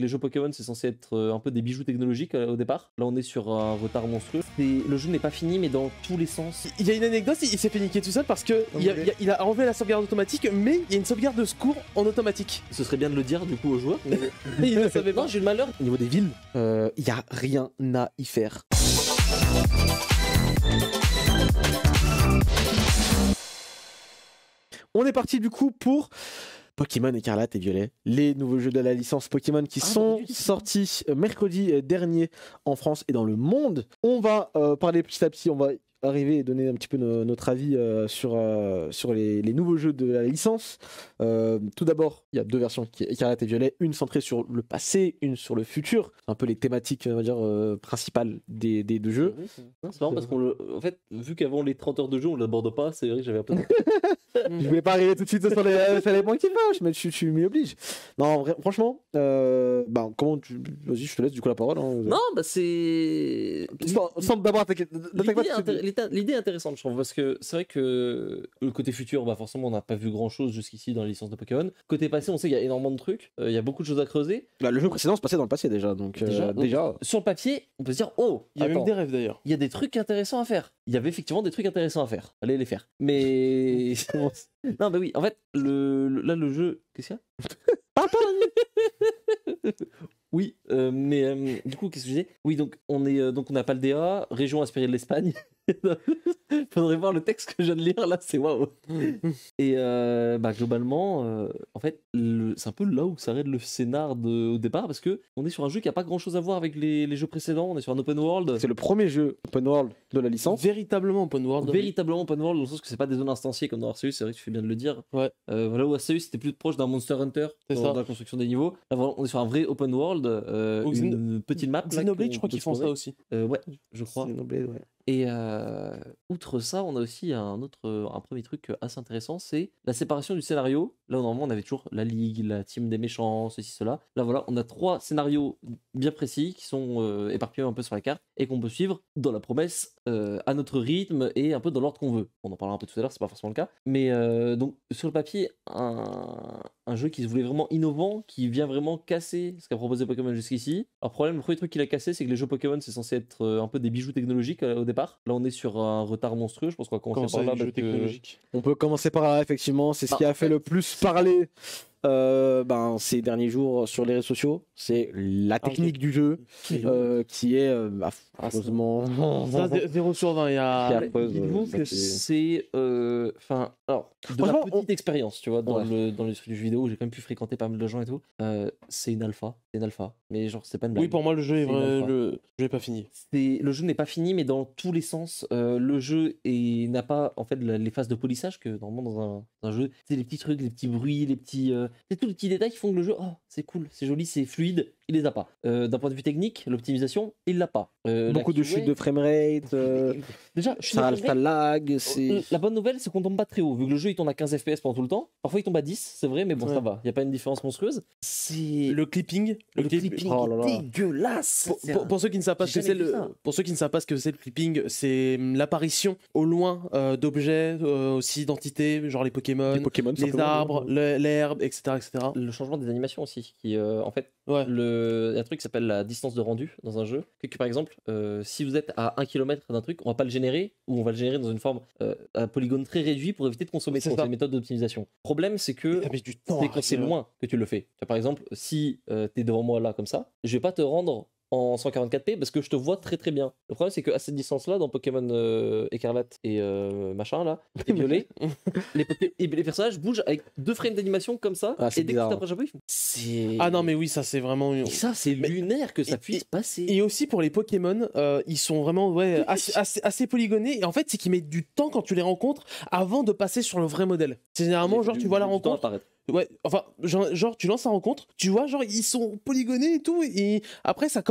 Les jeux Pokémon, c'est censé être un peu des bijoux technologiques au départ. Là, on est sur un retard monstrueux. Le jeu n'est pas fini, mais dans tous les sens. Il y a une anecdote, il s'est fait niquer tout seul parce que il a enlevé la sauvegarde automatique, mais il y a une sauvegarde de secours en automatique. Ce serait bien de le dire du coup aux joueurs. Mais... Il ne savait pas. Non, j'ai eu le malheur. Au niveau des villes, il n'y a rien à y faire. On est parti du coup pour Pokémon Écarlate et Violet, les nouveaux jeux de la licence Pokémon qui sont sortis mercredi dernier en France et dans le monde. On va parler petit à petit, on va arriver et donner un petit peu notre avis sur les nouveaux jeux de la licence. Tout d'abord, il y a deux versions, Écarlate et Violet, une centrée sur le passé, une sur le futur. C'est un peu les thématiques, on va dire, principales des deux jeux. C'est marrant parce qu'en fait, vu qu'avant les 30 heures de jeu, on l'aborde pas, c'est vrai que j'avais un peu... Je voulais pas arriver tout de suite sur les points qui fâchent, mais je m'y oblige. Non, franchement, comment tu... Vas-y, je te laisse du coup la parole. Hein. Non, c'est... Sans d'abord attaquer... L'idée est intéressante, je trouve, parce que c'est vrai que le côté futur, forcément, on n'a pas vu grand-chose jusqu'ici dans la licence de Pokémon. Côté passé, on sait qu'il y a énormément de trucs, il y a beaucoup de choses à creuser. Le jeu précédent se passait dans le passé déjà, donc déjà... Sur le papier, on peut se dire, oh, il y a même des rêves d'ailleurs. Il y a des trucs intéressants à faire. Il y avait effectivement des trucs intéressants à faire. Allez les faire. Mais... non, oui, en fait, là, le jeu... Qu'est-ce qu'il y a Oui, mais du coup, qu'est-ce que je disais? Oui, donc on a Paldea, région inspirée de l'Espagne. Faudrait voir le texte que je viens de lire là, c'est waouh. Et globalement, en fait, c'est un peu là où s'arrête le scénar au départ parce que on est sur un jeu qui a pas grand chose à voir avec les jeux précédents. On est sur un open world. C'est le premier jeu open world de la licence. Véritablement open world. Véritablement open world, dans le sens que c'est pas des zones instanciées comme dans Arceus. C'est vrai que tu fais bien de le dire. Ouais. Voilà où Arceus c'était plus proche d'un Monster Hunter dans la construction des niveaux. Là, on est sur un vrai open world, une petite map. Xenoblade, je crois qu'ils font ça aussi. Ouais, je crois. Xenoblade, ouais. Et outre ça, on a aussi un premier truc assez intéressant, c'est la séparation du scénario. Là, normalement, on avait toujours la ligue, la team des méchants, ceci, cela. Là, voilà, on a 3 scénarios bien précis qui sont éparpillés un peu sur la carte et qu'on peut suivre dans la promesse à notre rythme et un peu dans l'ordre qu'on veut. On en parlera un peu tout à l'heure, c'est pas forcément le cas. Mais donc, sur le papier, un jeu qui se voulait vraiment innovant, qui vient vraiment casser ce qu'a proposé Pokémon jusqu'ici. Alors, le premier truc qu'il a cassé, c'est que les jeux Pokémon, c'est censé être un peu des bijoux technologiques au départ. Là, on est sur un retard monstrueux. Je pense qu'on va commencer par là. On peut commencer par là, effectivement. C'est ce qui a fait le plus parler ces derniers jours sur les réseaux sociaux. C'est la technique du jeu qui est affreusement 0 sur 20. Dites-vous que c'est de la petite expérience, tu vois, dans le jeu vidéo où j'ai quand même pu fréquenter pas mal de gens et tout. C'est une alpha. Mais genre, c'est pas une blague. Oui, pour moi, le jeu est vrai. Le jeu n'est pas fini. Le jeu n'est pas fini, mais dans tous les sens. Le jeu n'a pas en fait les phases de polissage que normalement dans un jeu, c'est les petits trucs, les petits bruits, les petits. C'est tous les petits détails qui font que le jeu, c'est cool, c'est joli, c'est fluide. Il les a pas. D'un point de vue technique, l'optimisation, il l'a pas. Beaucoup de chutes de framerate. Déjà, ça lag. La bonne nouvelle, c'est qu'on tombe pas très haut. Vu que le jeu il tourne à 15 FPS pendant tout le temps. Parfois il tombe à 10, c'est vrai, mais bon, ça va. Il y a pas une différence monstrueuse. C'est le clipping. Le clipping est dégueulasse. Pour ceux qui ne savent pas ce que c'est le clipping, c'est l'apparition au loin d'objets, aussi d'entités, genre les Pokémon les arbres, l'herbe, etc., etc. Le changement des animations aussi, qui en fait, il y a un truc qui s'appelle la distance de rendu dans un jeu. Que par exemple, si vous êtes à 1 km d'un truc, on va pas le générer, ou on va le générer dans une forme à polygone très réduit pour éviter de consommer trop. C'est une méthode d'optimisation. Le problème, c'est que c'est quand c'est loin que tu le fais. Par exemple, si t'es devant moi là comme ça, je vais pas te rendre en 144p parce que je te vois très très bien. Le problème c'est qu'à cette distance là dans Pokémon Écarlate et machin là, et violet, les personnages bougent avec 2 frames d'animation comme ça, et dès que tu t'approches un peu, ah non mais oui, ça c'est vraiment... Et ça c'est lunaire que ça puisse passer. Et aussi pour les Pokémon, ils sont vraiment assez polygonés, et en fait c'est qu'ils mettent du temps quand tu les rencontres avant de passer sur le vrai modèle. C'est généralement genre tu vois la rencontre... Ouais, enfin, genre tu lances la rencontre, tu vois, genre ils sont polygonés et tout, et après ça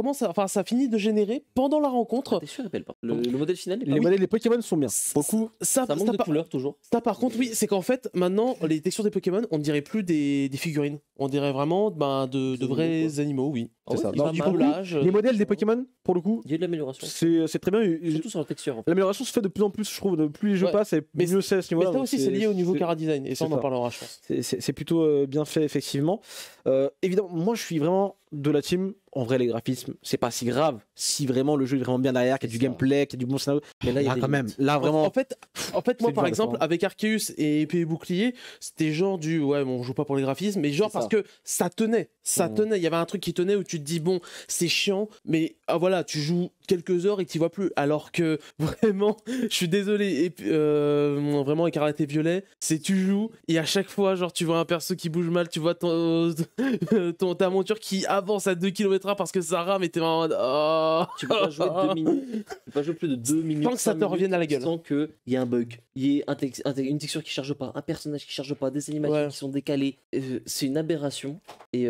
finit de générer pendant la rencontre. T'es sûr, il pas. Le modèle final, les modèles des Pokémon sont bien. Beaucoup. Ça manque de couleurs toujours. Ça par contre, oui, c'est qu'en fait maintenant les textures des Pokémon, on dirait plus des figurines, on dirait vraiment de vrais animaux, oui. C'est ça. Les modèles des Pokémon, pour le coup, il y a de l'amélioration. C'est très bien. Surtout sur la texture. En fait. L'amélioration se fait de plus en plus, je trouve. Plus les jeux passent, et mieux c'est à ce niveau-là. Mais ça aussi, c'est lié au niveau Cara Design, et ça on en parlera, je pense. C'est plutôt bien fait, effectivement. Évidemment, moi je suis vraiment de la team, en vrai, les graphismes, c'est pas si grave. Si vraiment le jeu est vraiment bien derrière, qu'il y a du gameplay, qu'il y a du bon scénario. Mais là, il y a quand même. Là, vraiment. En fait, moi, par exemple, avec Arceus et Épée et Bouclier, c'était genre du. Ouais, bon, on joue pas pour les graphismes, mais genre parce que ça tenait. Ça tenait. Il y avait un truc qui tenait où tu te dis, bon, c'est chiant, mais voilà, tu joues quelques heures et tu vois plus. Alors que vraiment, je suis désolé, et vraiment, Écarlate et Violet, c'est tu joues et à chaque fois, genre, tu vois un perso qui bouge mal, tu vois ta monture qui avance à 2 km/h parce que ça rame et t'es en mode. Oh. Tu peux pas jouer 2 minutes. Tu peux pas jouer plus de 2 minutes. Tant que ça te revienne à la gueule. Sans qu'il y ait un bug, il y ait une texture qui charge pas, un personnage qui charge pas, des animations qui sont décalées. C'est une aberration. Et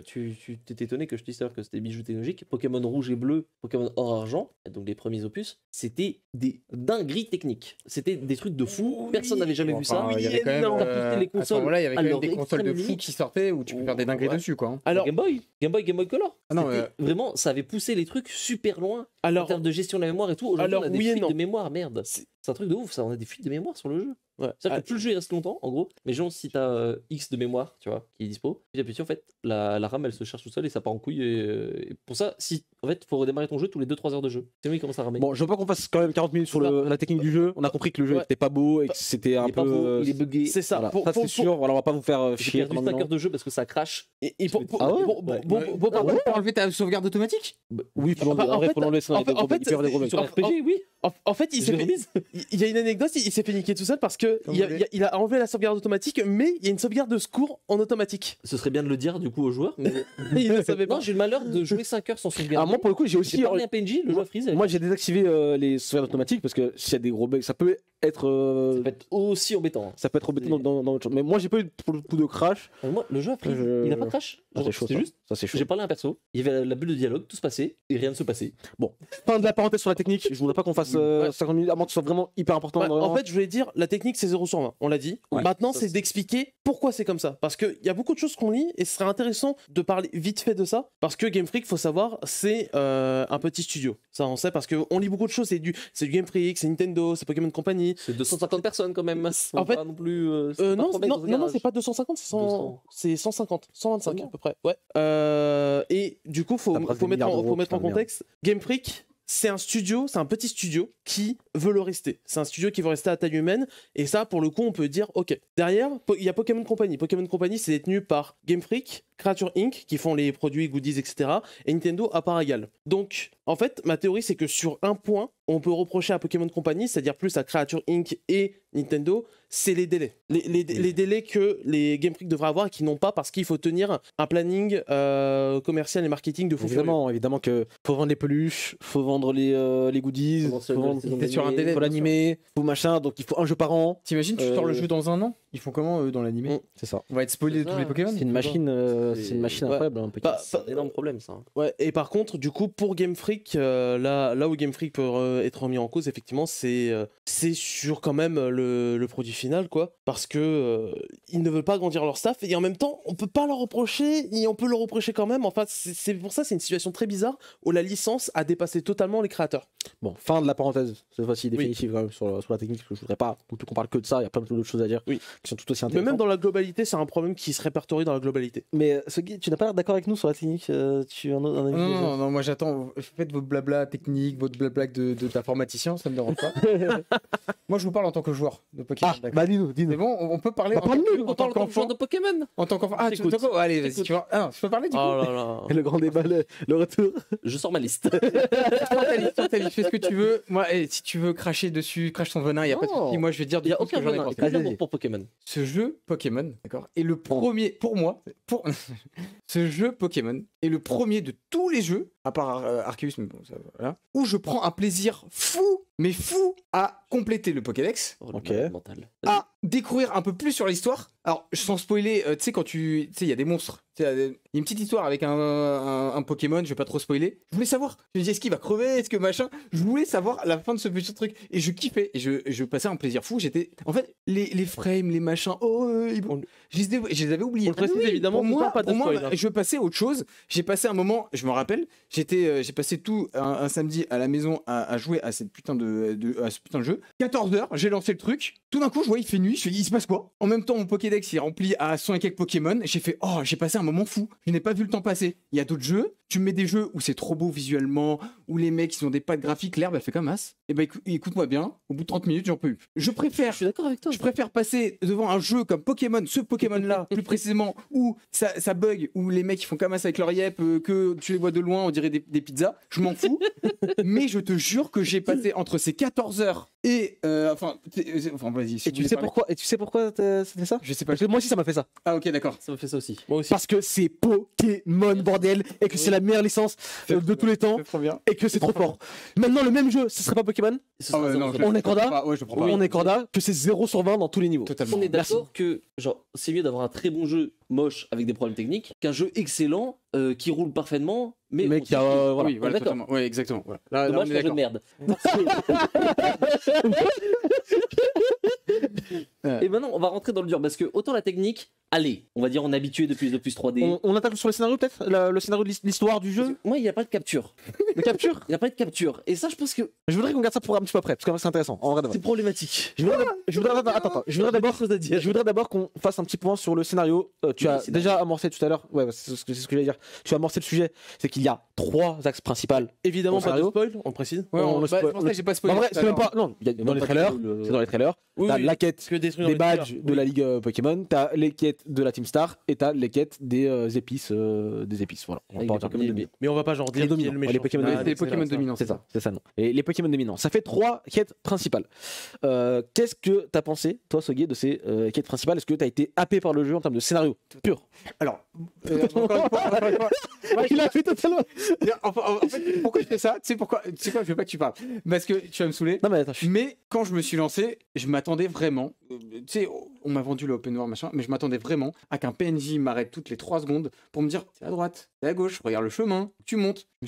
tu t'es étonné que je te dise que c'était bijoux technologiques. Pokémon rouge et bleu, Pokémon or argent, donc les premiers opus, c'était des dingueries techniques. C'était des trucs de fou. Personne n'avait jamais vu ça. Il y avait quand même, les consoles, à ce moment-là, il y avait quand même des consoles de fou qui sortaient où tu peux faire des dingueries dessus, quoi. Alors, Game Boy Color. Ah non, vraiment, ça avait poussé les trucs super loin en termes de gestion de la mémoire et tout. Aujourd'hui, on a des fuites de mémoire, merde. C'est un truc de ouf, ça. On a des fuites de mémoire sur le jeu. Ouais. C'est-à-dire que plus le jeu il reste longtemps, en gros, mais genre si t'as X de mémoire, tu vois, qui est dispo, petit à petit, en fait, la RAM elle se charge tout seul et ça part en couille. Et pour ça, en fait, faut redémarrer ton jeu tous les 2-3 heures de jeu. C'est lui qui commence à ramer. Bon, je veux pas qu'on fasse quand même 40 minutes sur la technique du jeu. On a compris que le jeu était pas beau et que c'était un peu. Il est bugué. C'est ça. Voilà. Ça, c'est sûr. Voilà, on va pas vous faire chier. J'ai perdu 5 heures de jeu parce que ça crache. Ah ouais pour enlever ta sauvegarde automatique. Oui, faut l'enlever. En fait, sur RPG, oui. En fait, il y a une anecdote, il s'est fait niquer tout seul parce que il a enlevé la sauvegarde automatique, mais il y a une sauvegarde de secours en automatique. Ce serait bien de le dire du coup aux joueurs, mais il ne savait pas. Non, j'ai le malheur de jouer 5 heures sans sauvegarde. Moi pour le coup, j'ai aussi parlé à PNJ, le jeu a freeze. Moi j'ai désactivé les sauvegardes automatiques parce que s'il y a des gros bugs, ça peut être aussi embêtant. Ça peut être embêtant dans autre chose. Mais moi j'ai pas eu pour le coup de crash. Moi le jeu a freeze, il a pas crash. C'est juste. Ça c'est chaud. J'ai parlé à un perso, il y avait la bulle de dialogue, tout se passait et rien ne se passait. Bon, fin de la parenthèse sur la technique. Je voudrais pas qu'on fasse 50 minutes à moins que ce soit vraiment hyper important. En fait, je voulais dire, la technique c'est 0 sur 20, on l'a dit. Maintenant, c'est d'expliquer pourquoi c'est comme ça. Parce qu'il y a beaucoup de choses qu'on lit et ce serait intéressant de parler vite fait de ça. Parce que Game Freak, faut savoir, c'est un petit studio. Ça, on sait parce qu'on lit beaucoup de choses. C'est du Game Freak, c'est Nintendo, c'est Pokémon Company. C'est 250 personnes quand même. En fait, pas non plus. Non, c'est pas 250, c'est 150, 125 à peu près. Ouais. Et du coup, faut mettre en contexte. Game Freak, c'est un studio, c'est un petit studio qui veut le rester. C'est un studio qui veut rester à taille humaine. Et ça, pour le coup, on peut dire, ok. Derrière, il y a Pokémon Company. Pokémon Company, c'est détenu par Game Freak, Creature Inc., qui font les produits, goodies, etc. Et Nintendo à part égale. Donc, en fait, ma théorie, c'est que sur un point, on peut reprocher à Pokémon Company, c'est-à-dire plus à Creature Inc. et Nintendo, c'est les délais. Les délais que les Game Freak devraient avoir et qui n'ont pas parce qu'il faut tenir un planning commercial et marketing de fou. Évidemment que faut vendre les peluches, faut vendre les goodies, sur un délai, faut l'animer, faut machin, donc il faut un jeu par an. T'imagines, tu sors le jeu dans un an? Ils font comment dans l'animé? C'est ça. On va être spoilé de tous les Pokémon. C'est une machine incroyable. C'est un énorme problème ça. Ouais, et par contre, du coup, pour Game Freak, là où Game Freak peut être remis en cause, effectivement, c'est sur quand même le produit final, quoi. Parce que ils ne veulent pas agrandir leur staff et en même temps, on peut pas leur reprocher et on peut leur reprocher quand même. Enfin, c'est pour ça, c'est une situation très bizarre où la licence a dépassé totalement les créateurs. Bon, fin de la parenthèse, cette fois-ci définitive quand même sur la technique, parce que je voudrais pas non plus qu'on parle que de ça, il y a plein d'autres choses à dire qui sont tout aussi intéressantes. Mais même dans la globalité, c'est un problème qui se répertorie dans la globalité. Mais tu n'as pas l'air d'accord avec nous sur la technique, Non, moi j'attends, faites votre blabla technique, votre blabla de d'informaticien, ça me dérange pas. Moi je vous parle en tant que joueur de Pokémon. Bah dis-nous. C'est bon, on peut parler en tant qu'enfant de Pokémon. En tant qu'enfant. Allez, vas-y, tu vois. Ah, je peux parler du coup. Oh là là. Le grand débat, le retour. Je sors ma liste. Sors ta liste, fais ce que tu veux. Moi, si tu veux cracher dessus, crache ton venin, il y a pas de souci. Moi, je vais te dire il y a aucun venin, il y a l'amour pour Pokémon. Ce jeu Pokémon, d'accord, est le premier pour moi. Ce jeu Pokémon est le premier de tous les jeux, à part Arceus, mais bon, ça, voilà, où je prends un plaisir fou à compléter le Pokédex, à découvrir un peu plus sur l'histoire. Alors, sans spoiler, tu sais, il y a des monstres. Il y a une petite histoire avec un Pokémon, je vais pas trop spoiler. Je voulais savoir, je me disais, est-ce qu'il va crever, est-ce que machin. Je voulais savoir la fin de ce petit truc. Et je kiffais, et je passais un plaisir fou. En fait, les frames, les machins, je les avais oubliés. On le précise évidemment, pour moi, je passais à autre chose. j'ai passé un moment, je me rappelle, j'ai passé tout un samedi à la maison à jouer à cette putain à ce putain de jeu. 14h, j'ai lancé le truc. Tout d'un coup, je vois, il fait nuit. Je fais, il se passe quoi? En même temps, mon Pokédex il est rempli à 100 et quelques Pokémon. J'ai fait, oh, j'ai passé un moment fou. Je n'ai pas vu le temps passer. Il y a d'autres jeux. Tu me mets des jeux où c'est trop beau visuellement, où les mecs ils ont des pattes graphiques, l'herbe elle fait comme as. Et ben écoute-moi bien, au bout de 30 minutes, j'en peux plus. Je suis d'accord avec toi. Je préfère passer devant un jeu comme Pokémon, ce Pokémon-là, plus précisément, où ça bug, où les mecs ils font comme as avec leur yep, que tu les vois de loin, on dirait des pizzas. Je m'en fous. Mais je te jure que j'ai passé entre ces 14 heures et. Enfin, vas-y. Si et tu sais pourquoi ça fait ça? Je sais pas. Parce que moi aussi, ça m'a fait ça. Ah, ok, d'accord. Ça m'a fait ça aussi. Moi aussi. Parce que c'est Pokémon, bordel, et que c'est la meilleure licence de tous les temps, et que c'est trop fort. Maintenant, le même jeu, ce serait pas Pokémon? On est corda? Ouais, je prends pas. On est corda que c'est 0 sur 20 dans tous les niveaux. Totalement. On est d'accord que genre c'est mieux d'avoir un très bon jeu moche avec des problèmes techniques qu'un jeu excellent qui roule parfaitement mais qui a voilà. Oui, voilà, d'accord. Ouais, exactement. Voilà. Là, Dommage, on c'est est un jeu de d'accord. merde. Et maintenant, on va rentrer dans le dur parce que autant la technique, allez, on va dire on est habitué depuis les opus 3D. On attaque sur le scénario peut-être? Le scénario de l'histoire du jeu? Moi, il n'y a pas de capture. De capture? Il n'y a pas de capture. Et ça, je pense que Je voudrais qu'on garde ça pour un petit peu après, parce que c'est intéressant. En vrai, d'abord. c'est problématique. Je voudrais d'abord qu'on fasse un petit point sur le scénario. Tu as déjà amorcé tout à l'heure. Ouais, c'est ce que j'allais dire. Tu as amorcé le sujet. C'est qu'il y a 3 axes principaux. Évidemment, Au pas de scénario. spoil, on précise. Ouais, On le c'est spoil- pour ça que j'ai pas spoilé. En vrai, tout à c'est même l'heure. pas. Non, il y a dans les pas trailers. du tout le- C'est dans les trailers. Oui, T'as oui. la quête Que détruire des les badges trailers. de la Ligue Pokémon. T'as les quêtes de la Team Star. Et t'as les quêtes des épices. Voilà. On va Avec pas des en dire Pokémon comme dominants. Mais on va pas genre dire Les qui est dominants, le ouais, méchant. les Pokémon Ah, dominants. Les c'est Pokémon ça. dominants. C'est ça, non. Et les Pokémon dominants. Ça fait 3 quêtes principales. Qu'est-ce que t'as pensé, toi, Sogué, de ces quêtes principales? Est-ce que t'as été happé par le jeu en termes de scénario pur? Alors, encore une fois, Il a fait totalement. en fait, pourquoi je fais ça? Tu sais pourquoi? Tu sais quoi? Je veux pas que tu parles. Parce que tu vas me saouler. Non, mais attends, Mais quand je me suis lancé, je m'attendais vraiment. Tu sais, on m'a vendu le open world machin, mais je m'attendais vraiment à qu'un PNJ m'arrête toutes les 3 secondes pour me dire c'est à droite, c'est à gauche, regarde le chemin, tu montes. Je me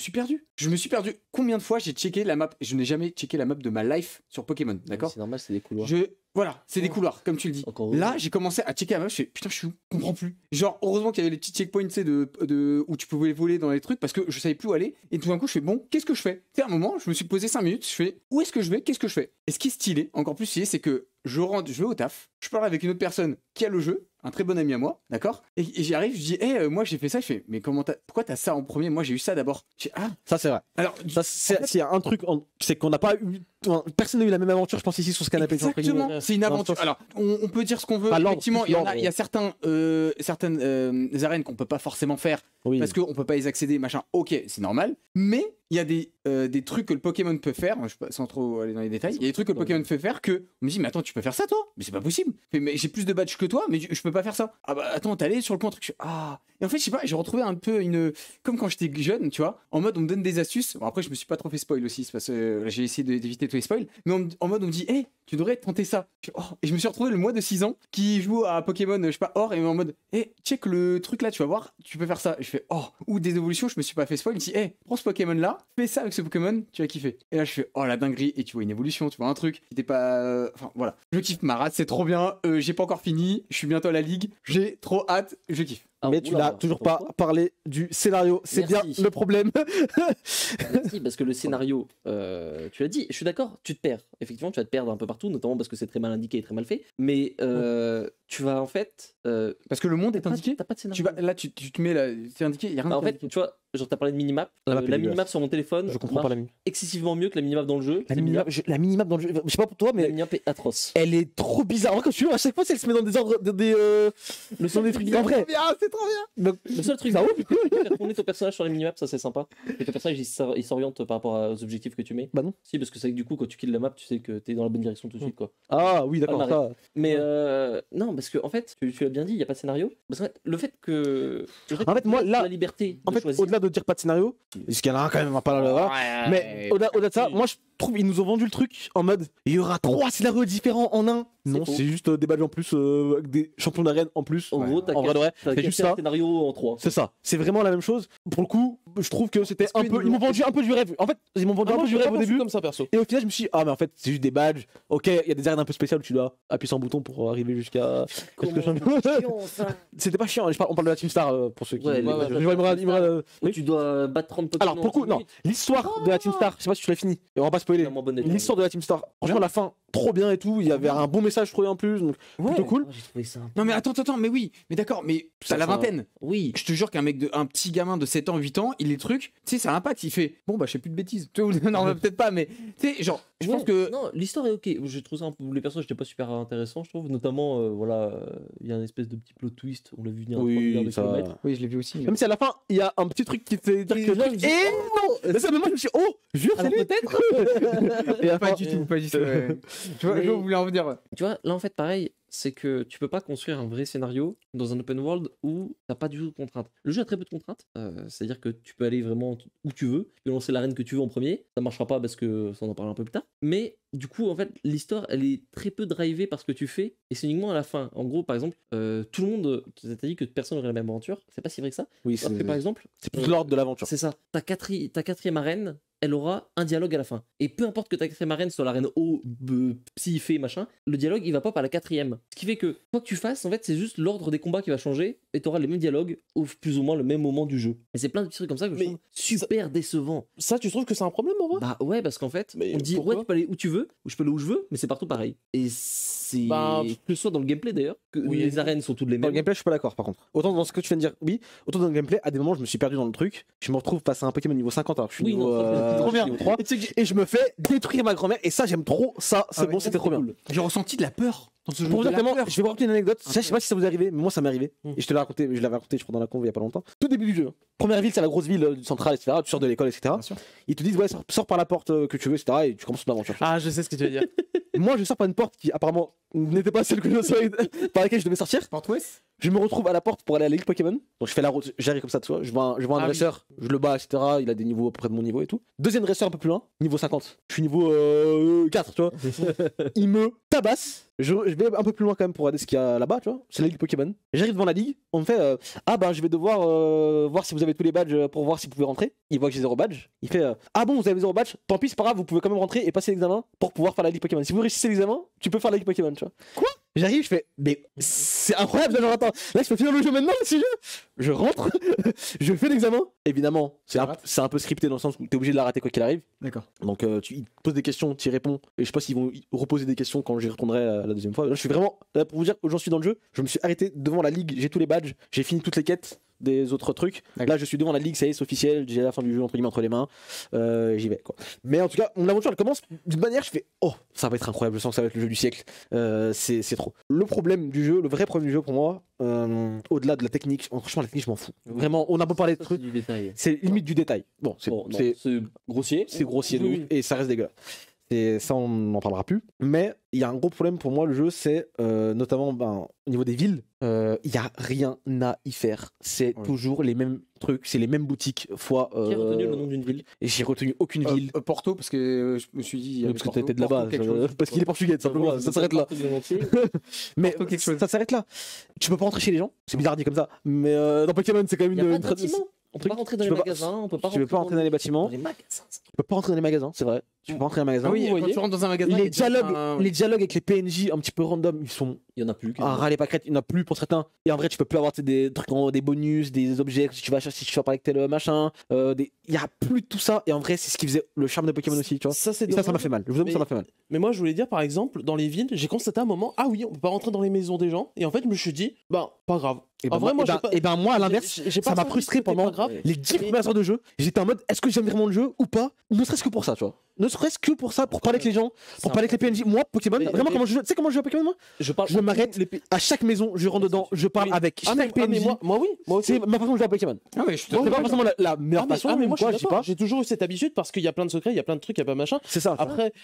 suis perdu. Combien de fois j'ai checké la map? Je n'ai jamais checké la map de ma life sur Pokémon, d'accord? C'est normal, c'est des couloirs. Voilà, c'est des couloirs, comme tu le dis. Encore Là, j'ai commencé à checker la map, je fais putain, je suis où? Je comprends plus. Genre, heureusement qu'il y avait les petits checkpoints, tu sais, où tu pouvais voler dans les trucs parce que je savais plus où aller. Et tout d'un coup, je fais bon, qu'est-ce que je fais? Tu sais, à un moment, je me suis posé 5 minutes, je fais où est-ce que je vais? Qu'est-ce que je fais? Et ce qui est stylé, encore plus stylé, c'est que je vais au taf, je parle avec une autre personne qui a le jeu, un très bon ami à moi, d'accord? Et j'y arrive, je dis, moi j'ai fait ça, je fais, mais pourquoi t'as ça en premier? Moi j'ai eu ça d'abord. Je fais, ah, ça c'est vrai. alors, Ça, c'est un truc, c'est qu'on n'a pas eu. Personne n'a eu la même aventure, je pense, ici sur ce canapé. exactement, c'est une aventure. Alors, on peut dire ce qu'on veut. Bah, l'ordre, Effectivement, plus il y a certaines arènes qu'on peut pas forcément faire Oui. parce qu'on peut pas y accéder, machin. Ok, c'est normal. Mais il y a des trucs que le Pokémon peut faire, je sais pas, sans trop aller dans les détails. Il y a des trucs que le Pokémon peut faire que on me dit, mais attends, tu peux faire ça toi? Mais c'est pas possible. Mais j'ai plus de badges que toi, mais je peux pas faire ça. Ah bah attends, t'es allé sur le point truc. Ah. Et en fait, je sais pas, j'ai retrouvé un peu comme quand j'étais jeune, tu vois, en mode on me donne des astuces. Bon, après, je me suis pas trop fait spoil aussi, c'est parce que j'ai essayé d'éviter tous les spoils. Mais en mode on me dit, hey, tu devrais tenter ça. Je fais, oh. Et je me suis retrouvé le mois de 6 ans qui joue à Pokémon, je sais pas, Or, et en mode, hey, check le truc là, tu vas voir, tu peux faire ça. Et je fais, oh. Ou des évolutions, je me suis pas fait spoil. Il me dit, hey, prends ce Pokémon là, fais ça avec ce Pokémon, tu vas kiffer. Et là, je fais, oh la dinguerie. Et tu vois une évolution, tu vois un truc qui t'es pas. Enfin voilà. Je kiffe ma rate, c'est trop bien. J'ai pas encore fini, je suis bientôt à la ligue, j'ai trop hâte, je kiffe. Ah, Mais tu oula, n'as toujours pas parlé du scénario. C'est bien Merci. le problème. Merci, parce que le scénario, tu l'as dit, je suis d'accord, tu te perds. Effectivement, tu vas te perdre un peu partout, notamment parce que c'est très mal indiqué et très mal fait. Mais tu vas en fait. Parce que le monde est indiqué. T'as pas de scénario. Là, tu te mets là, c'est indiqué, y a rien Bah, en qui est fait, indiqué. tu vois, genre t'as parlé de minimap. La map est La dégueulasse. minimap sur mon téléphone Je comprends pas la marche mini. excessivement mieux que la minimap dans le jeu. La minimap dans le jeu. Je sais pas pour toi, La mais minimap est atroce. elle est trop bizarre. En vrai, quand tu vois, à chaque fois, elle se met dans des ordres, le son des trucs. En vrai. C'est trop bien. Le seul truc, Ça c'est que tu peux faire tourner ton personnage sur les minimaps, ça c'est sympa. Et ton personnage il s'oriente par rapport aux objectifs que tu mets. Bah non. Si, parce que c'est que du coup, quand tu kills la map, tu sais que t'es dans la bonne direction tout de suite, quoi. Ah oui, d'accord. Ah, Ça. Mais non, parce que en fait, tu l'as bien dit, il n'y a pas de scénario. Parce que le fait que. En fait, moi, là, la liberté. En de fait, choisir. au-delà de dire pas de scénario, parce qu'il y en a un quand même, on va pas le voir. Mais au-delà de ça, moi, trouve ils nous ont vendu le truc en mode il y aura 3 scénarios différents en un. Non, c'est juste des badges en plus, avec des champions d'arène en plus. En gros, t'as en vrai de vrai, c'est juste ça. Scénario en 3. C'est ça. C'est vraiment la même chose. Pour le coup, je trouve que c'était un peu. Ils m'ont vendu un peu du rêve. En fait, ils m'ont vendu un peu du rêve au début. Comme ça, perso. Et au final, je me suis dit, ah, mais en fait, c'est juste des badges. Ok, il y a des arènes un peu spéciales où tu dois appuyer sur un bouton pour arriver jusqu'à. C'était pas chiant. On parle de la Team Star pour ceux qui. Tu dois battre 30 Pokémon. Alors, pour le coup, non. L'histoire de la Team Star, je sais pas si tu l'as fini. Et on va pas spoiler. L'histoire de la Team Star, franchement, la fin, trop bien et tout. Il y avait un bon message, je trouvais en plus. Donc, plutôt cool. Non, mais attends, mais oui, mais d'accord, mais t'as la vingtaine. Oui. Je te jure qu'un petit gamin de 7 ans, 8 ans, il est trucs, tu sais, ça l'impacte. Il fait, bon, bah, je fais plus de bêtises. Non, peut-être pas, mais tu sais, genre, je pense que. Non, l'histoire est ok. Je trouve ça un peu. Les personnages n'étaient pas super intéressants, je trouve. Notamment, voilà, il y a une espèce de petit plot twist. On l'a vu venir à 3 milliards de kilomètres. Oui, je l'ai vu aussi. Même si à la fin, il y a un petit truc qui te dit que. Et non! Ça, mais moi, je me suis dit, oh, jure, c'est peut-être. Et pas du tout. Tu vois, je voulais en dire. Tu vois, là, en fait, pareil. C'est que tu peux pas construire un vrai scénario dans un open world où t'as pas du tout de contraintes. Le jeu a très peu de contraintes, c'est-à-dire que tu peux aller vraiment où tu veux, tu peux lancer l'arène que tu veux en premier, ça marchera pas parce que ça on en parlera un peu plus tard, mais du coup en fait l'histoire elle est très peu drivée par ce que tu fais et c'est uniquement à la fin. En gros par exemple, tout le monde, t'as dit que personne n'aurait la même aventure, c'est pas si vrai que ça. Oui, parce que par exemple, c'est plus l'ordre de l'aventure. C'est ça, ta quatrième arène, elle aura un dialogue à la fin. Et peu importe que ta quatrième arène soit l'arène O, Psy, Fée, machin, le dialogue il va pas par la quatrième. Ce qui fait que quoi que tu fasses, en fait, c'est juste l'ordre des combats qui va changer et t'auras les mêmes dialogues au plus ou moins le même moment du jeu. Et c'est plein de petits trucs comme ça que je trouve super décevant. Ça, tu trouves que c'est un problème en vrai? Bah ouais, parce qu'en fait, on dit ouais, tu peux aller où tu veux, ou je peux aller où je veux, mais c'est partout pareil. Et c'est. Que ce soit dans le gameplay d'ailleurs, que les arènes sont toutes les mêmes. Dans le gameplay, je suis pas d'accord par contre. Autant dans ce que tu viens de dire, oui, autant dans le gameplay, à des moments, je me suis perdu dans le truc. Je me retrouve face à un Pokémon niveau 50, alors je suis niveau. Trop bien. 3, et je me fais détruire ma grand-mère, et ça, j'aime trop ça. C'est bon, c'était trop bien. J'ai ressenti de la peur. Pour vous dire tellement, je vais vous raconter une anecdote. Je sais pas si ça vous est arrivé, mais moi ça m'est arrivé. Et je l'avais raconté, je crois, dans la conv il y a pas longtemps. Tout début du jeu. Première ville, c'est la grosse ville centrale, etc. Tu sors de l'école, etc. Ils te disent, ouais, sors par la porte que tu veux, etc. Et tu commences ton aventure. Ah, je sais ce que tu veux dire. Moi, je sors par une porte qui apparemment n'était pas celle que par laquelle je devais sortir. Porte ouest. Je me retrouve à la porte pour aller à la Ligue Pokémon. Donc je fais la route, j'arrive comme ça, tu vois. Je vois un dresseur, je le bats, etc. Il a des niveaux à peu près de mon niveau et tout. Deuxième dresseur un peu plus loin, niveau 50. Je suis niveau 4, tu vois. Il me tabasse. Je vais un peu plus loin quand même pour regarder ce qu'il y a là-bas, tu vois. C'est la Ligue Pokémon. J'arrive devant la Ligue, on me fait ah bah je vais devoir voir si vous avez tous les badges pour voir si vous pouvez rentrer. Il voit que j'ai 0 badge. Il fait ah bon, vous avez 0 badge, tant pis, c'est pas grave, vous pouvez quand même rentrer et passer l'examen pour pouvoir faire la Ligue Pokémon. Si vous réussissez l'examen, tu peux faire la Ligue Pokémon, tu vois. Quoi? J'arrive, je fais mais c'est incroyable, genre attends, là je peux finir le jeu maintenant si je rentre, je fais l'examen. Évidemment, c'est un peu scripté dans le sens où t'es obligé de la rater quoi qu'il arrive. D'accord. Donc ils te posent des questions, tu y réponds. Et je sais pas s'ils vont reposer des questions quand j'y retournerai la deuxième fois. Là, je suis vraiment là pour vous dire où j'en suis dans le jeu. Je me suis arrêté devant la ligue, j'ai tous les badges, j'ai fini toutes les quêtes des autres trucs. Là je suis devant la ligue, ça y est, c'est officiel, j'ai la fin du jeu entre les mains, j'y vais quoi. Mais en tout cas mon aventure elle commence d'une manière, je fais oh ça va être incroyable, je sens que ça va être le jeu du siècle, c'est trop. Le problème du jeu, le vrai problème du jeu pour moi, au-delà de la technique, franchement la technique je m'en fous. Vraiment on a beau parler de trucs, c'est limite du détail. Bon c'est grossier, c'est grossier de ouf, et ça reste dégueulasse. Et ça, on n'en parlera plus. Mais il y a un gros problème pour moi, le jeu, c'est notamment au niveau des villes, il n'y a rien à y faire. C'est toujours les mêmes trucs, c'est les mêmes boutiques fois. Qui a retenu le nom d'une ville? Et j'ai retenu aucune ville. Porto, parce que je me suis dit. Parce que t'étais de là-bas, parce qu'il est portugais, tout simplement. Ça s'arrête là. Mais ça s'arrête là. Tu peux pas rentrer chez les gens, c'est bizarre dit comme ça. Mais dans Pokémon, c'est quand même une tradition. On peut pas rentrer dans les magasins, on peut pas rentrer dans les bâtiments. Tu peux pas rentrer dans les magasins, c'est vrai. Tu peux pas rentrer dans les magasins. Oui, quand tu rentres dans un magasin. Les dialogues avec les PNJ un petit peu random, ils sont. Il y en a plus. Ah, les pâquerettes, il y en a plus pour certains. Et en vrai, tu peux plus avoir des trucs, des bonus, des objets si tu vas parler avec tel machin. Il y a plus de tout ça. Et en vrai, c'est ce qui faisait le charme de Pokémon aussi, tu vois. Ça m'a fait mal. Je vous avoue, ça m'a fait mal. Mais moi, je voulais dire, par exemple, dans les villes, j'ai constaté à un moment, ah oui, on peut pas rentrer dans les maisons des gens. Et en fait, je me suis dit, bah, pas grave. Moi, à l'inverse, ça m'a frustré pendant les 10 premières heures de jeu. J'étais en mode, est-ce que j'aime vraiment le jeu ou pas? Ne serait-ce que pour ça, tu vois. Ne serait-ce que pour ça, pour parler avec les gens, pour parler avec les PNJ. Moi, Pokémon, vraiment, comment je joue? Tu sais comment je joue à Pokémon, moi? Je m'arrête à chaque maison, je rentre dedans, je parle avec chaque PNJ. Moi, oui. C'est ma façon de jouer à Pokémon. Ah oui, c'est pas forcément la meilleure passion, mais moi, je sais pas. J'ai toujours eu cette habitude parce qu'il y a plein de secrets, il y a plein de trucs, il y a pas machin. C'est ça.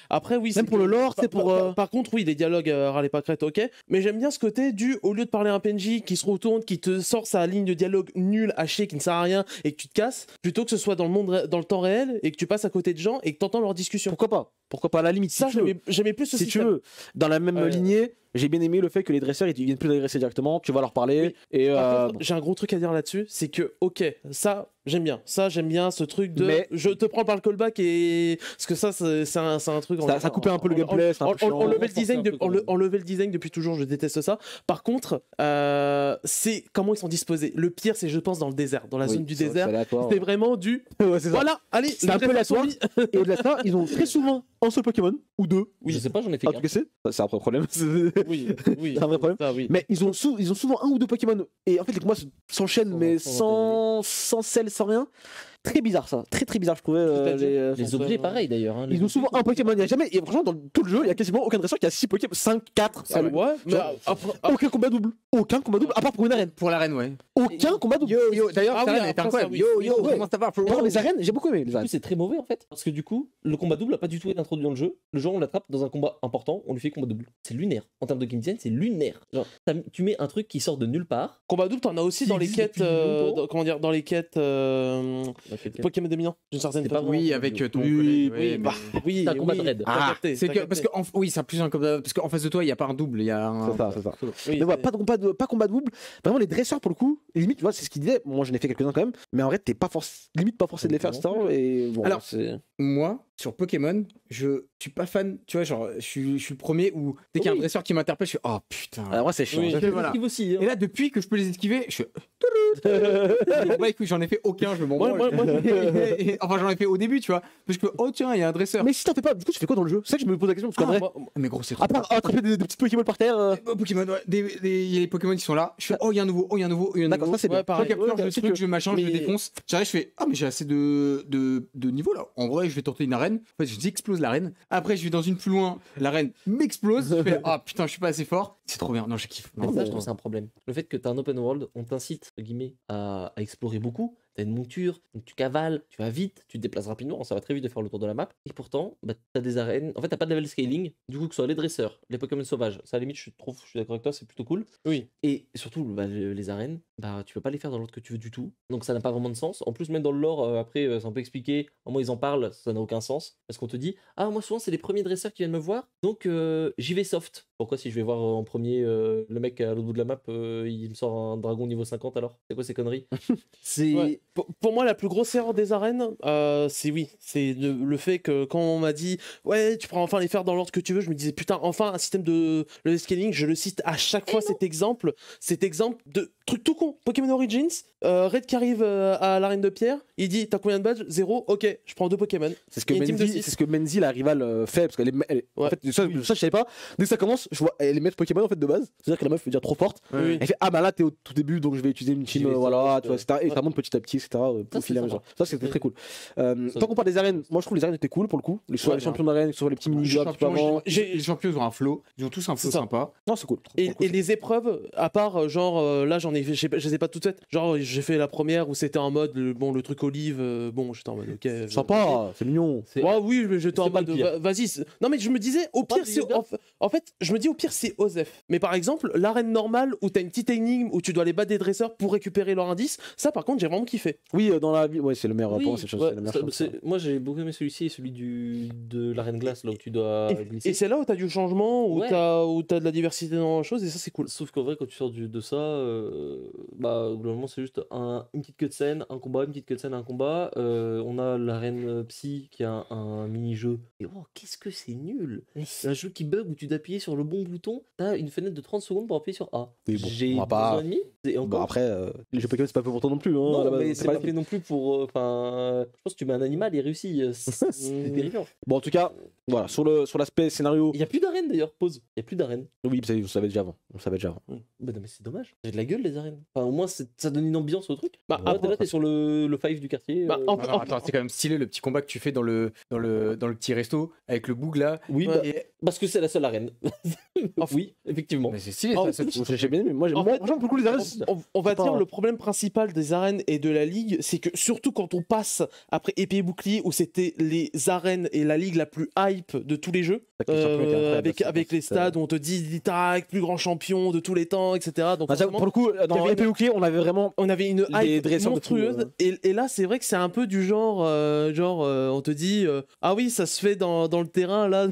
Après, oui. Même pour le lore, c'est pour. Par contre, oui, les dialogues, râlez pas crête, ok. Mais j'aime bien ce côté au lieu de parler à un PNJ qui se retourne, qui te sort sa ligne de dialogue nulle, hachée, qui ne sert à rien et que tu te casses, plutôt que ce soit dans le temps réel et que tu passes à côté de gens et que t'entends leur discussion. Pourquoi pas à la limite. Ça, j'aimais plus ce si système. tu veux, dans la même lignée, j'ai bien aimé le fait que les dresseurs ils viennent plus d'agresser directement, tu vas leur parler. Oui. Et Par contre, j'ai un gros truc à dire là-dessus, c'est que ok, ça j'aime bien, ce truc de je te prends par le callback et parce que ça c'est un truc. Ça coupait un peu le gameplay. On levait le design depuis toujours, je déteste ça. Par contre, c'est comment ils sont disposés. Le pire, c'est je pense dans le désert, dans la zone du désert, c'est vraiment du. Voilà, allez, c'est un peu aléatoire. Et au-delà de ça, ils ont très souvent un seul Pokémon ou deux. Oui, je sais pas, j'en ai fait. En tout cas, c'est un vrai problème. Oui, c'est un vrai problème. Ça, oui. Mais ils ont souvent un ou deux Pokémon. Et en fait, les combats s'enchaînent, mais sans sel, sans rien. Très bizarre ça, très bizarre je trouvais. Les objets pareil d'ailleurs. Hein, ils ont souvent un Pokémon, il n'y a jamais, et franchement dans tout le jeu il n'y a quasiment aucun dresseur qui a 6 Pokémon, 5, 4. Ouais, mais aucun combat double, à part pour une arène. Pour l'arène, ouais. Aucun combat double. Yo, d'ailleurs, l'arène est incroyable. Yo, comment ça va pour les arènes, j'ai beaucoup aimé les arènes. C'est très mauvais en fait, parce que du coup, le combat double n'a pas du tout été introduit dans le jeu. Le genre on l'attrape dans un combat important, on lui fait combat double. C'est lunaire. En termes de game design, c'est lunaire. Genre, tu mets un truc qui sort de nulle part. Combat double, t'en as aussi dans les quêtes, comment dire, dans les quêtes Pokémon dominant. D'une certaine façon. Oui, avec ton collègue. Oui, c'est un combat de raid. C'est que parce que oui, c'est plus un combat parce qu'en face de toi, il y a pas un double, il y a un. C'est ça. Mais voilà, pas combat double. Vraiment les dresseurs pour le coup, limite, tu vois, c'est ce qu'il disait. Moi, j'en ai fait quelques-uns quand même, mais en vrai, t'es pas limite pas forcé de les faire, etc. Et bon, alors, moi, sur Pokémon, je suis pas fan. Tu vois, genre, je suis le premier où dès qu'il y a un dresseur qui m'interpelle, je suis oh putain. Alors moi, c'est chiant. Voilà. Aussi, hein. Et là, depuis que je peux les esquiver, je suis. Bah écoute, j'en ai fait aucun, je m'en branle. Enfin, j'en ai fait au début, tu vois. Parce que, oh tiens, il y a un dresseur. Mais si t'en fais pas, du coup, tu fais quoi dans le jeu? C'est ça que je me pose la question. Parce qu'en vrai, mais gros, c'est trop. À part attraper des petits Pokémon par terre. Pokémon, ouais. Il y a les Pokémon qui sont là. Je fais, oh, il y a un nouveau, D'accord, ça c'est bien. Je capture, je truc, je machin, je le défonce. J'arrive, je fais, ah, mais j'ai assez de niveau là. En vrai, je vais tenter une arène. En fait, j'explose l'arène. Après, je vais dans une plus loin. L'arène m'explose. Je fais, ah putain, je suis pas assez fort. C'est trop bien. Non, je kiffe. Mais ça, je trouve c'est un problème. Le fait que t'as un open world, on t'incite, guillemets, à explorer beaucoup. T'as une monture, donc tu cavales, tu vas vite, tu te déplaces rapidement, ça va très vite de faire le tour de la map. Et pourtant, t'as des arènes. En fait, t'as pas de level scaling. Du coup, que ce soit les dresseurs, les Pokémon sauvages, ça à la limite, je suis d'accord avec toi, c'est plutôt cool. Oui. Et surtout, les arènes, tu peux pas les faire dans l'ordre que tu veux du tout. Donc ça n'a pas vraiment de sens. En plus, même dans le lore, après, c'est un peu expliqué. Au moins, ils en parlent, ça n'a aucun sens. Parce qu'on te dit, ah, moi, souvent, c'est les premiers dresseurs qui viennent me voir, donc j'y vais soft. Pourquoi, si je vais voir en premier le mec à l'autre bout de la map, il me sort un dragon niveau 50 alors? C'est quoi ces conneries? C'est. Ouais. Pour moi, la plus grosse erreur des arènes, c'est le fait que quand on m'a dit ouais, tu pourras enfin les faire dans l'ordre que tu veux, je me disais putain, enfin un système de le scaling. Je le cite à chaque fois cet exemple de truc tout con. Pokémon Origins, Red qui arrive à l'arène de pierre, il dit t'as combien de badges? 0, ok, je prends 2 Pokémon. C'est ce que Menzi, la rivale, fait parce qu'elle est. En fait, ça je savais pas. Dès que ça commence, je vois elle est mettre Pokémon en fait de base. C'est-à-dire que la meuf veut dire trop forte. Oui. Elle fait ah bah là t'es au tout début donc je vais utiliser une team, voilà, tu vois, etc. Et ça monte petit à petit, etc. Ça c'était très cool. Tant qu'on parle des arènes, moi je trouve les arènes étaient cool pour le coup. Les champions d'arène, que ce soit les petits mini-jobs avant. Les champions ont un flow, ils ont tous un flow sympa. Non, c'est cool. Et les épreuves, à part genre là je les ai pas toutes faites. Genre j'ai fait la première où c'était en mode le truc olive, bon j'étais en mode ok. Sympa, c'est mignon. Ouais, oui, mais j'étais en mode vas-y. Non mais je me disais au pire c'est en fait je me dis au pire c'est Osef. Mais par exemple l'arène normale où t'as une petite énigme où tu dois aller battre des dresseurs pour récupérer leur indice, ça par contre j'ai vraiment kiffé. Oui, dans la vie, ouais c'est le meilleur rapport, moi j'ai beaucoup aimé celui-ci et celui de l'arène glace là où tu dois glisser. Et c'est là où t'as du changement, où t'as de la diversité dans la chose et ça c'est cool. Sauf qu'en vrai quand tu sors de ça, globalement c'est juste une petite cutscene, un combat, une petite cutscene, un combat. On a l'arène psy qui a un mini-jeu. Et oh qu'est-ce que c'est nul! Un jeu qui bug où tu dois appuyer sur le bon bouton, t'as une fenêtre de 30 secondes pour appuyer sur A. Oui, bon, j'ai 2 ans et demi. Et encore... Bon après, les jeux Pokémon c'est pas fait pour toi non plus. Hein, non mais c'est pas fait non plus pour... je pense que tu mets un animal, il réussit. C'est terrifiant. Bon en tout cas, voilà, sur l'aspect scénario... Il n'y a plus d'arène d'ailleurs, pause. Il n'y a plus d'arène. Oui, on savait déjà avant. Bah non mais c'est dommage. J'ai de la gueule les arènes. Enfin au moins ça donne une ambiance au truc. Après, t'es sur le five du quartier. Attends, c'est quand même stylé le petit combat que tu fais dans le petit resto avec le boug là. Oui, Parce que c'est la seule arène. Oui, effectivement. Mais c'est stylé, Oh, ça. J'ai bien aimé. Moi, j'aime beaucoup les arènes. On va pas- dire le problème principal des arènes et de la ligue, c'est que surtout quand on passe après épée et bouclier, où c'était les arènes et la ligue la plus hype de tous les jeux, Les champions étaient incroyables, avec les stades où on te dit tac, plus grand champion de tous les temps, etc. Donc Bah, ça, forcément, pour le coup, dans il y avait épée bouclier, on avait vraiment. on avait une des hype dresseurs de tout, monstrueuse et là c'est vrai que c'est un peu du genre on te dit ah oui ça se fait dans le terrain là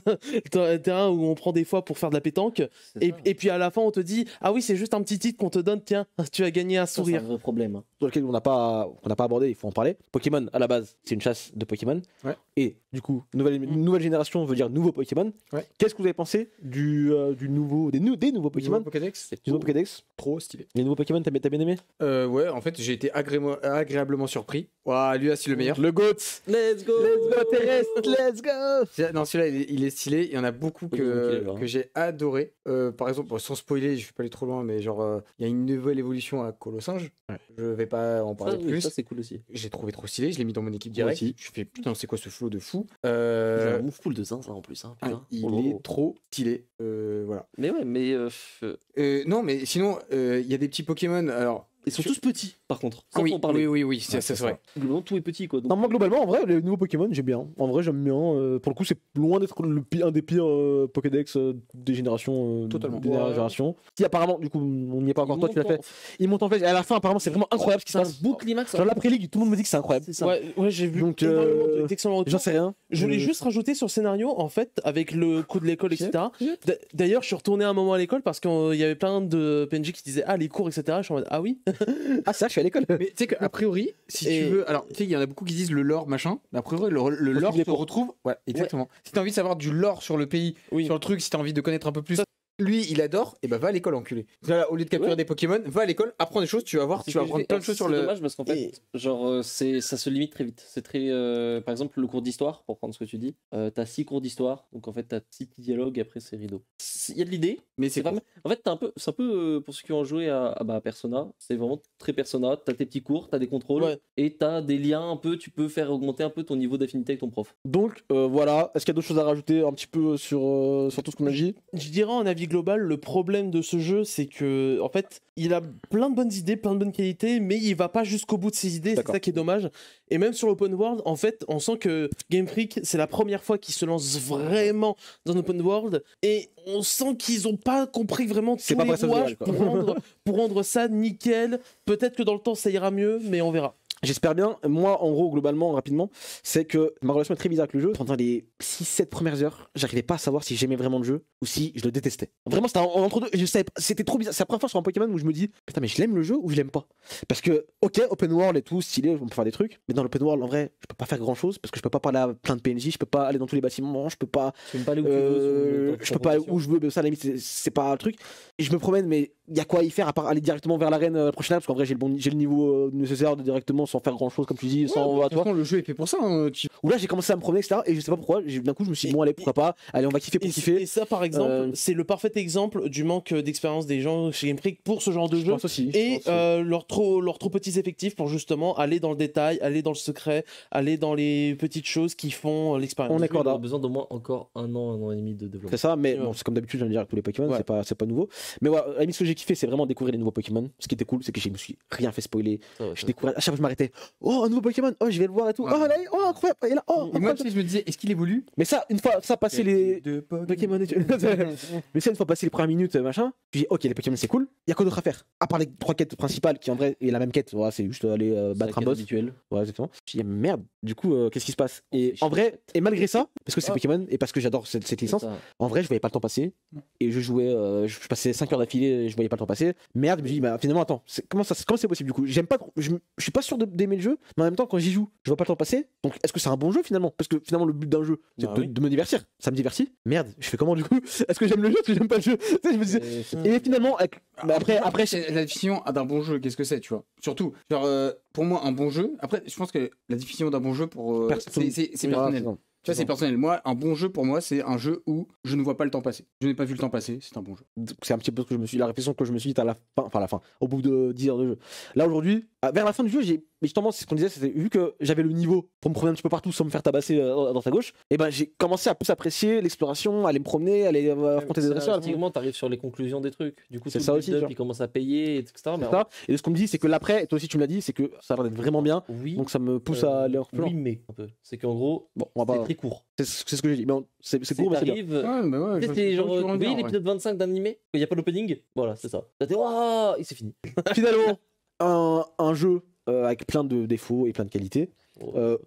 dans le terrain où on prend des fois pour faire de la pétanque et puis à la fin on te dit ah oui c'est juste un petit titre qu'on te donne, tiens tu as gagné un C'est sourire. un vrai problème. Hein. Sur lequel on n'a pas abordé, il faut en parler. Pokémon, à la base, c'est une chasse de Pokémon. Ouais. Et du coup, nouvelle génération veut dire nouveau Pokémon. Ouais. Qu'est-ce que vous avez pensé des nouveaux Pokémon, Nouveau Pokédex, c'est du nouveau Pokédex? trop stylé. Les nouveaux Pokémon, t'as bien aimé? Ouais, en fait, j'ai été agréablement surpris. Waouh, lui, c'est le meilleur. Le GOAT. Let's go. Terrestre, let's go. Non, celui-là, il est stylé. Il y en a beaucoup Oui, donc, il est là, hein. que j'ai adoré. Par exemple, bon, sans spoiler, je vais pas aller trop loin, mais genre, il y a une nouvelle évolution à Colossinge. Ouais. Je vais pas en parler Ah, oui, plus. ça c'est cool aussi. J'ai trouvé trop stylé. Je l'ai mis dans mon équipe Moi direct. aussi. Je fais putain, c'est quoi ce flow de fou. Il a un move pool de zinzin en plus. Hein, Ah, putain. il Oh là là. est trop stylé. Voilà. Mais ouais, mais Non, mais sinon, il y a des petits Pokémon. Alors, ils sont tous petits par contre. Ça, ah oui, faut en parler. oui, c'est Ouais, c'est c'est vrai. Globalement, tout est petit quoi. Donc, Non, moi, globalement, en vrai, les nouveaux Pokémon, j'aime bien. En vrai, j'aime bien. Pour le coup, c'est loin d'être un des pires Pokédex des générations. Totalement. Des dernières Ouais. générations. Si, apparemment, du coup, on n'y est pas encore. ils Toi, tu l'as montent fait. Il monte en fait. Et à la fin, apparemment, c'est vraiment incroyable ce qui se C'est un passe. beau climax. Genre, l'après-ligue, tout le monde me dit que c'est incroyable. C'est ça. Ouais, j'ai vu Donc, énormément d'excellents retours. J'en sais rien. Je voulais juste rajouter sur le scénario, en fait, avec le coup de l'école, etc. D'ailleurs, je suis retourné un moment à l'école parce qu'il y avait plein de PNJ qui disaient ah les cours, etc. Je suis en mode ah oui. Ah, ça, je suis à l'école. Mais tu sais qu'a priori, si Et- tu veux. Alors, tu sais, il y en a beaucoup qui disent le lore, machin. Mais a priori, le lore qu'il est se pour. retrouve. Ouais, exactement. Si t'as envie de savoir du lore sur le pays, Oui. sur le truc, si t'as envie de connaître un peu plus. Lui, il adore, et bah va à l'école, enculé. Là, au lieu de capturer Ouais. des Pokémon, va à l'école, apprends des choses, tu vas voir, tu vas apprendre plein de choses sur C'est le. dommage parce qu'en fait, Et- genre, ça se limite très vite. C'est très. Par exemple, le cours d'histoire, pour prendre ce que tu dis, t'as 6 cours d'histoire, donc en fait, t'as 6 petits dialogues, après, c'est rideau. Il y a de l'idée, Mais c'est pas mal. En fait, c'est un peu, pour ceux qui ont joué à Persona, c'est vraiment très Persona. T'as tes petits cours, t'as des contrôles, Ouais. et t'as des liens un peu, tu peux faire augmenter un peu ton niveau d'affinité avec ton prof. Donc, voilà. Est-ce qu'il y a d'autres choses à rajouter un petit peu sur tout ce qu'on a dit? Je dirais en avis global, le problème de ce jeu, c'est que en fait, il a plein de bonnes idées, plein de bonnes qualités, mais il va pas jusqu'au bout de ses idées. C'est D'accord. ça qui est dommage. Et même sur l'open world, en fait, on sent que Game Freak, c'est la première fois qu'ils se lancent vraiment dans l'open world, et on sent qu'ils ont pas compris vraiment tous C'est pas les Breath of the rouages Wild, quoi. pour rendre ça nickel. Peut-être que dans le temps, ça ira mieux, mais on verra. J'espère bien. Moi, en gros, globalement, rapidement, c'est que ma relation est très bizarre avec le jeu. Pendant les 6-7 premières heures, j'arrivais pas à savoir si j'aimais vraiment le jeu ou si je le détestais. Vraiment, c'était entre deux. Je savais pas. C'était trop bizarre. C'est la première fois sur un Pokémon où je me dis, putain, mais je l'aime le jeu ou je l'aime pas. Parce que, ok, open world et tout, stylé, on peut faire des trucs. Mais dans l'open world, en vrai, je peux pas faire grand chose parce que je peux pas parler à plein de PNJ, je peux pas aller dans tous les bâtiments, je peux pas. Tu peux pas aller où tu veux. Je peux pas aller où je veux, mais ça, à la limite, c'est pas le truc. Et je me promène, mais il y a quoi à y faire à part aller directement vers l'arène prochaine, parce qu'en vrai, j'ai le niveau nécessaire de directement sans faire grand chose, comme tu dis, sans. Ouais, tu vois. le jeu est fait pour ça. Hein, Où là j'ai commencé à me promener, etc. Et je sais pas pourquoi, d'un coup je me suis dit, bon allez, pourquoi pas, allez, on va kiffer pour Et kiffer. ça, par exemple, c'est le parfait exemple du manque d'expérience des gens chez Game Freak pour ce genre de Je jeu. pense aussi. Et leurs trop petits effectifs pour justement aller dans le détail, aller dans le secret, aller dans les petites choses qui font l'expérience. On est On a d'accord. besoin d'au moins encore un an et demi de développement. C'est ça, mais Ouais. bon, c'est comme d'habitude, j'aime dire avec tous les Pokémon, Ouais. c'est pas nouveau. Mais ouais, à la limite, ce que j'ai kiffé, c'est vraiment découvrir les nouveaux Pokémon. Ce qui était cool, c'est que je me suis rien fait spoiler. Ça, ouais, Je ça. découvrais, à chaque fois je m'arrêtais. Oh, un nouveau Pokémon, oh, je vais le voir et tout. Ouais. Oh, là, oh, incroyable, et là, oh, Et moi, tu incroyable. sais, je me disais, est-ce qu'il évolue Mais ça, une fois ça passé les. de Pokémon et tout. Mais ça, une fois passé les premières minutes, machin, je dis, ok, les Pokémon c'est cool, il y a quoi d'autre à faire à part les 3 quêtes principales qui en vrai est la même quête, voilà, c'est juste aller C'est la battre un quête boss. habituelle. Ouais, exactement. Je dis, merde, du coup, qu'est-ce qui se passe? Et c'est en vrai, et malgré ça, parce que c'est Ah. Pokémon et parce que j'adore cette licence, Ça. en vrai, je voyais pas le temps passer. Et je jouais, je passais 5 heures d'affilée et je voyais pas le temps passer. Merde, je me dis, bah finalement, attends, comment c'est possible du coup? J'aime pas trop, je suis pas sûr d'aimer le jeu, mais en même temps, quand j'y joue, je vois pas le temps passer. Donc, est-ce que c'est un bon jeu finalement? Parce que finalement, le but d'un jeu, c'est Bah de, oui. de me divertir. Ça me divertit. Merde, je fais comment du coup? Est-ce que j'aime le jeu? Est-ce que j'aime pas le jeu? Tu sais, je me disais. Et finalement, bah, après, c'est la définition d'un bon jeu, qu'est-ce que c'est, tu vois? Surtout, genre, pour moi, un bon jeu. Après, je pense que la définition d'un bon jeu, c'est personnel. Tu vois, c'est personnel. Moi, un bon jeu pour moi, c'est un jeu où je ne vois pas le temps passer. Je n'ai pas vu le temps passer, c'est un bon jeu. C'est un petit peu ce que la réflexion que je me suis dit à la fin, au bout de 10 heures de jeu. Là aujourd'hui, vers la fin du jeu, mais justement, c'est ce qu'on disait, c'était vu que j'avais le niveau pour me promener un petit peu partout sans me faire tabasser dans ta gauche, et ben j'ai commencé à plus apprécier l'exploration, aller me promener, aller affronter des dresseurs. Effectivement, t'arrives sur les conclusions des trucs. Du coup, c'est ça aussi. Il commence à payer, etc. Et ce qu'on me dit, c'est que l'après, toi aussi tu me l'as dit, c'est que ça va être vraiment bien. Oui. Donc ça me pousse à aller en plus. Oui, mais un peu. C'est qu'en gros, c'est très court. C'est ce que j'ai dit. Mais c'est court, mais c'est bien. C'est genre, vous voyez l'épisode 25 d'animé, il n'y a pas l'opening. Voilà, c'est ça. T'as dit, waouh, et c'est fini. Finalement, un jeu avec plein de défauts et plein de qualités.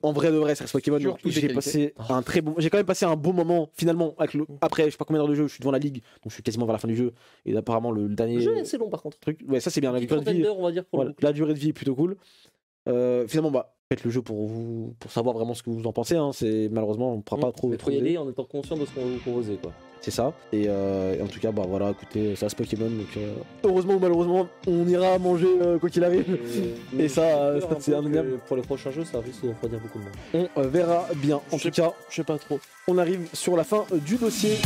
En vrai de vrai, c'est Pokémon. J'ai quand même passé un bon moment finalement. Après, je sais pas combien d'heures de jeu, je suis devant la ligue, donc je suis quasiment vers la fin du jeu. Et apparemment, le dernier. Le jeu est assez long par contre. Ouais, ça c'est bien. La durée de vie, on va dire pour la durée de vie est plutôt cool. Finalement, faites le jeu pour savoir vraiment ce que vous en pensez. Hein. C'est malheureusement, on ne pourra pas trop y aller en étant conscient de ce qu'on vous proposait, quoi. C'est ça. Et en tout cas, voilà, écoutez, ça reste Pokémon. Donc, heureusement ou malheureusement, on ira manger quoi qu'il arrive. Et ça, c'est indéniable. Pour les prochains jeux, ça risque de refroidir beaucoup de monde. On verra bien. En tout cas, je sais pas trop. On arrive sur la fin du dossier.